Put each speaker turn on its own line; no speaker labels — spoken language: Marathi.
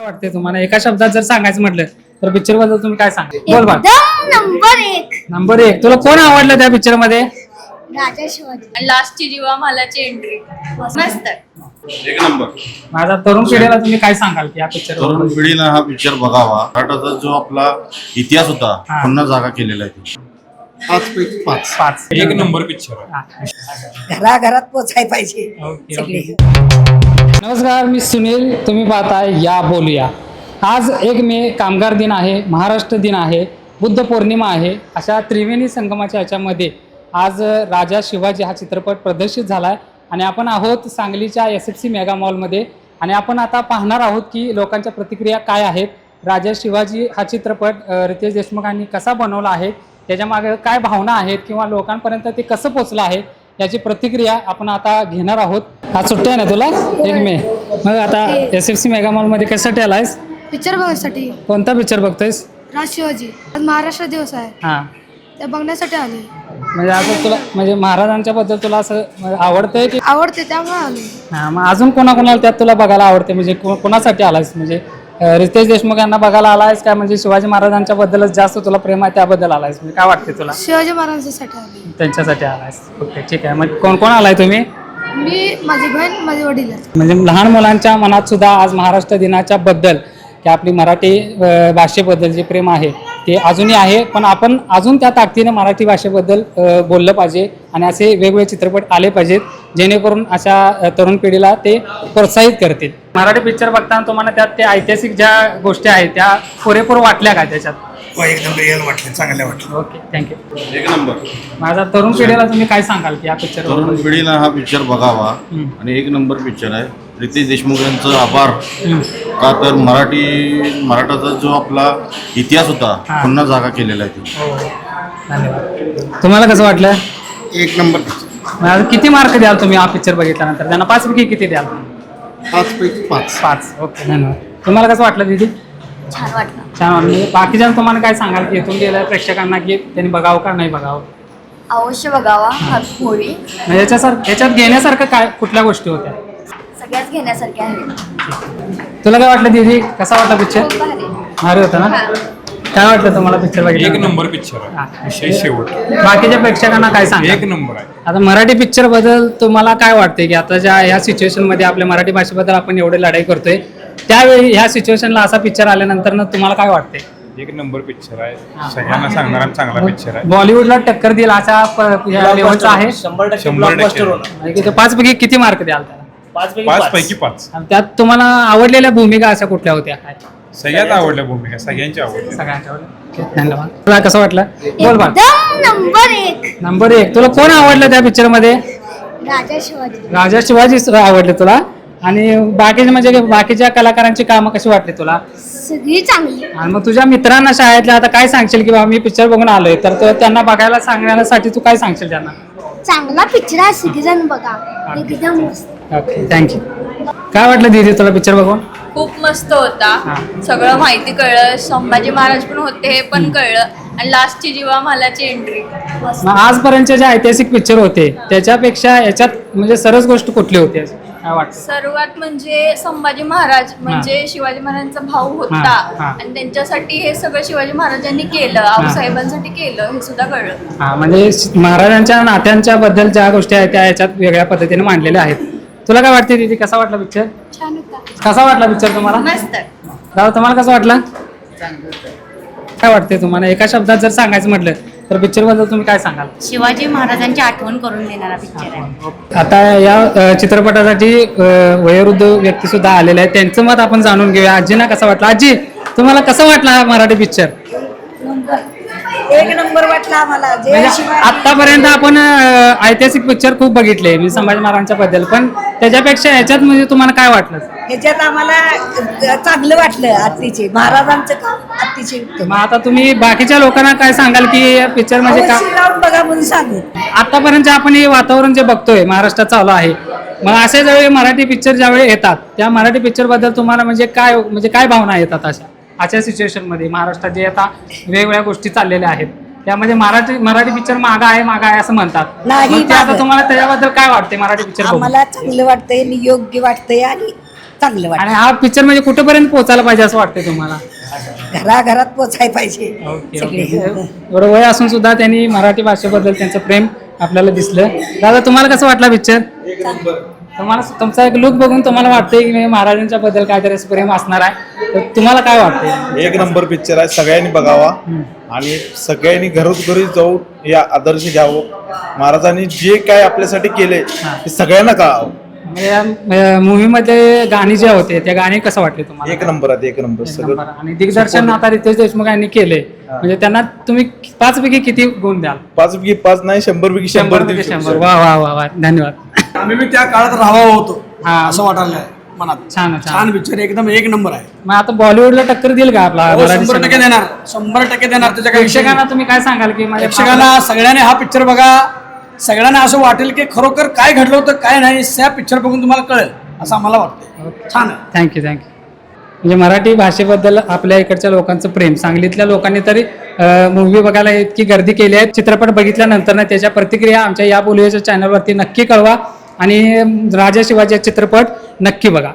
काय वाटते तुम्हाला एका शब्दात जर सांगायचं म्हटलं तर पिक्चर बद्दल तुम्ही काय सांगा? बोल बा.
नंबर एक
नंबर 1 तुला कोण आवडलं त्या पिक्चर मध्ये?
राजा शिवाजी.
लास्टची जीवा मालाची एंट्री मस्त.
एक नंबर.
माझा तरुण पिढीला तुम्ही काय सांगाल की या पिक्चर
तरुण पिढीला हा पिक्चर बघावा. मराठाचा जो आपला इतिहास होता
हा.
पुन्हा जागा केलेला आहे.
5 पैकी 5.
5
एक नंबर पिक्चर
घराघरात पोचाय पाहिजे
ओके
सगळे.
नमस्कार, मी सुनील. तुम्ही पाहताय या बोलूया. आज 1 मे कामगार दिन आहे, महाराष्ट्र दिन आहे, बुद्ध पौर्णिमा आहे. अशा त्रिवेणी संगमाच्या याच्यामध्ये आज राजा शिवाजी हा चित्रपट प्रदर्शित झाला आहे आणि आपण आहोत सांगलीच्या SFC मेगा मॉलमध्ये आणि आपण आता पाहणार आहोत की लोकांच्या प्रतिक्रिया काय आहेत. राजा शिवाजी हा चित्रपट रितेश देशमुखांनी कसा बनवला आहे, त्याच्यामागे काय भावना आहेत किंवा लोकांपर्यंत ते कसं पोचलं आहे याची प्रतिक्रिया आपण आता घेणार आहोत. आज सुट्टी आहे ना तुला? 1 मे. मग आता SFC मेगा मॉलमध्ये कशासाठी आलायस?
पिक्चर बघण्यासाठी.
कोणता पिक्चर बघतोयस?
राज शिवाजी. आज महाराष्ट्र दिवस आहे,
हां,
ते बघण्यासाठी आले.
म्हणजे असं तुला म्हणजे महाराजांच्या बद्दल तुला असं आवडतंय की?
आवडते त्यामुळे आले.
हां, मग अजून कोणाकोणाला त्यात तुला बघायला आवडते? म्हणजे कोणासाठी आलायस? म्हणजे रितेश देशमुख यांना बघायला आलायस काय म्हणजे शिवाजी महाराजांच्या बद्दलच जास्त तुला प्रेम आहे त्याबद्दल आलायस? म्हणजे काय वाटते तुला?
शिवाजी महाराजांसाठी आले.
त्यांच्यासाठी आलायस. ओके, ठीक आहे. मग कोण कोण आलाय तुम्ही?
मी, माझी बहीण, माझे वडील आहेत.
म्हणजे लहान मुलांच्या मनात सुद्धा आज महाराष्ट्र दिनाच्या बद्दल की आपली मराठी भाषेबद्दल जे प्रेम आहे ते अजूनही आहे, पण आपण अजून त्या ताकदीने मराठी भाषेबद्दल बोललं पाहिजे आणि असे वेगवेगळे चित्रपट आले पाहिजेत जेणेकरून अशा तरुण पिढीला ते प्रोत्साहित करतील. मराठी पिक्चर बघताना तुम्हाला त्यात ते ऐतिहासिक ज्या गोष्टी आहेत त्या पुरेपूर वाटल्या का त्याच्यात?
एकदम रिअल वाटले, चांगल्या वाटले.
Okay, thank you.
एक नंबर.
माझा तरुण पिढीला तुम्ही काय सांगाल की या पिक्चर?
तरुण पिढीला हा पिक्चर बघावा आणि 1 नंबर पिक्चर आहे. रितेश देशमुख यांचं आभार. का तर मराठाचा जो आपला इतिहास होता
हा.
पुन्हा जागा केलेला आहे.
हो, धन्यवाद. तुम्हाला कसं वाटलं?
1 नंबर.
मग आता किती मार्क द्याल तुम्ही हा पिक्चर बघितल्यानंतर? त्यांना 5 पैकी किती द्याल?
5 पैकी 5.
5. ओके, धन्यवाद. तुम्हाला कसं वाटलं दीदी?
छान वाटलं.
छान वाटलं. बाकीच्या तुम्हाला काय सांगाल की इथून गेल्या प्रेक्षकांना की त्यांनी बघावं का नाही बघावं?
अवश्य बघावा हा मूवी.
म्हणजे याच्यात घेण्यासारखं काय कुठल्या गोष्टी होत्या?
सगळ्याच घेण्यासारख्या आहेत.
तुला काय वाटलं दीदी? कसा वाटला पिक्चर?
खूप भारी.
भारी होता ना? काय वाटलं तुम्हाला पिक्चर
एक
बघितलं?
नंबर पिक्चर आहे. विषय शेवट
बाकीच्या प्रेक्षकांना काय सांगा?
एक नंबर आहे.
आता मराठी पिक्चर बद्दल तुम्हाला काय वाटते की आता ज्या ह्या सिच्युएशन मध्ये आपल्या मराठी भाषेबद्दल आपण एवढे लढाई करतोय त्यावेळी ह्या सिच्युएशनला असा पिक्चर आल्यानंतर ना तुम्हाला काय वाटते?
एक नंबर पिक्चर आहे. सगळ्यांना सांगणारा चांगला पिक्चर आहे.
बॉलिवूडला टक्कर देईल अशा लेवलचा आहे.
100%
5 पैकी किती मार्क द्याल त्याला?
5 पैकी 5.
आणि त्यात तुम्हाला आवडलेल्या भूमिका अशा कुठल्या होत्या?
सगळ्यात आवडल्या भूमिका, सगळ्यांच्या आवडल्या.
सगळ्यांच्या आवडल्या. धन्यवाद. तुला कसं वाटलं? बोल बा.
नंबर एक
नंबर 1 तुला कोण आवडलं त्या पिक्चर मध्ये?
राजा शिवाजी.
राजा शिवाजी आवडले तुला? आणि बाकीचे म्हणजे बाकीच्या कलाकारांची कामं कशी वाटली तुला?
सगळी चांगली.
आणि मग तुझ्या मित्रांना शाळेतल्या आता काय सांगशील की बाबा मी पिक्चर बघून आलोय तर त्यांना बघायला सांगण्यासाठी तू काय सांगशील त्यांना?
चांगला पिक्चर आहे, सगळेजण बघा. एकदम मस्त.
Okay, thank you. काय वाटलं दीदी तुला पिक्चर बघून?
खूप मस्त होता.
हा.
सगळं माहिती कळलं. संभाजी महाराज पण होते हे पण कळलं आणि लास्टची जीवा मालाची एंट्री मस्त.
मग आजपर्यंतचे जे ऐतिहासिक पिक्चर होते त्याच्यापेक्षा याच्यात म्हणजे सरस गोष्ट कुठली होती असं काय वाटतं?
सर्वात म्हणजे संभाजी महाराज म्हणजे शिवाजी महाराजांचा भाऊ होता
हा.
आणि त्यांच्यासाठी हे सगळं शिवाजी महाराजांनी केलं, आऊसाहेबांसाठी केलं हे सुद्धा कळलं.
हा, म्हणजे महाराजांच्या नात्यांच्या बद्दल ज्या गोष्टी आहेत त्या याच्यात वेगळ्या पद्धतीने मांडलेल्या आहेत. तुला काय वाटते दीदी? कसा वाटला पिक्चर?
छान होता.
कसा वाटला पिक्चर तुम्हाला?
मस्त.
दादा तुम्हाला कसं वाटलं? काय वाटते तुम्हाला एका शब्दात जर सांगायचं म्हटलं तर पिक्चर बद्दल तुम्ही काय सांगाल?
शिवाजी महाराजांची आठवण करून देणारा पिक्चर आहे.
आता या चित्रपटासाठी वयोवृद्ध व्यक्ती सुद्धा आलेले आहेत, त्यांचं मत आपण जाणून घेऊया. आजीना कसा वाटला? आजी तुम्हाला कसा वाटला हा मराठी पिक्चर?
1 नंबर वाटला आम्हाला. जे
म्हणजे
शिवाजी
आतापर्यंत आपण ऐतिहासिक पिक्चर खूप बघितले मी संभाजी महाराजांच्या बद्दल, पण त्याच्यापेक्षा याच्यात म्हणजे तुम्हाला काय वाटलं?
ह्याच्यात आम्हाला चांगलं वाटलं. अतिशय महाराजांचं काम अतिशय उत्तम.
मग आता तुम्ही बाकीच्या लोकांना काय सांगाल की पिक्चर म्हणजे का
अवश्य लावून बघा म्हणून सांगू.
आतापर्यंत आपण हे वातावरण जे बघतोय महाराष्ट्रात चालू आहे, मग अशा ज्यावेळी मराठी पिक्चर ज्यावेळी येतात त्या मराठी पिक्चर बद्दल तुम्हाला म्हणजे काय भावना येतात अशा सिच्युएशन मध्ये? महाराष्ट्रात जे आता वेगवेगळ्या गोष्टी चाललेल्या आहेत त्यामध्ये मराठी पिक्चर मागा आहे असं म्हणतात.
नाही,
मग ते आता
मागं.
तुम्हाला त्याच्याबद्दल काय वाटते? मराठी पिक्चर
आम्हाला चांगलं वाटतंय आणि योग्य वाटतंय आणि चांगलं वाटलं.
आणि हा पिक्चर म्हणजे कुठेपर्यंत पोहोचायला पाहिजे असं वाटतंय तुम्हाला?
घराघरात पोचायला पाहिजे
ओके
सगळे.
एवढं वय असून सुद्धा त्यांनी मराठी भाषेबद्दल त्यांचं प्रेम आपल्याला दिसलं. दादा तुम्हाला कसं वाटला पिक्चर? तुम्हाला तुमचा एक लुक बघून तुम्हाला वाटतंय की महाराजांच्या बद्दल काहीतरी असं प्रेम असणार आहे, तर तुम्हाला काय वाटतंय?
एक नंबर पिक्चर आहे, सगळ्यांनी बघावा आणि सगळ्यांनी घरोघरी जाऊन या आदर्श घ्यावं. महाराजांनी जे काय आपल्यासाठी केले ते सगळ्यांना कळावं.
म्हणजे मूवी मध्ये गाणी जे होते त्या गाणी कसं वाटले तुम्हाला?
एक नंबर आहे, एक नंबर सगळं.
आणि दिग्दर्शन आता रितेश देशमुख यांनी केले, म्हणजे त्यांना तुम्ही 5 पैकी किती गुण द्याल?
5 पैकी 5 नाही, 100 पैकी 100 देऊ शकतो.
100. वा वा वा वा, धन्यवाद.
आम्ही बी त्या काळात राहावा होतो
हा.
असं वाटायला मनात.
छान
छान पिक्चर एकदम एक नंबर आहे.
मग आता बॉलिवूडला टक्कर देईल का आपला मराठी
100%
सिनेमा?
देणार, 100% देणार. त्याच्या काही विषय
प्रेक्षकांना तुम्ही काय सांगाल की म्हणजे
प्रेक्षकांना सगळ्यांनी हा पिक्चर बघा. सगळ्यांना असं वाटेल की खरोखर काय घडलं होतं काय नाही त्या पिक्चर बघून तुम्हाला कळेल असं आम्हाला वाटतं. छान आहे.
थँक्यू. म्हणजे मराठी भाषेबद्दल आपल्या इकडच्या लोकांचं प्रेम, सांगलीतल्या लोकांनी तरी मूवी बघायला इतकी गर्दी केली आहे. चित्रपट बघितल्यानंतर ना त्याच्या प्रतिक्रिया आमच्या या बोलूयाच्या चॅनलवरती नक्की कळवा आणि राजा शिवाजी चित्रपट नक्की बघा.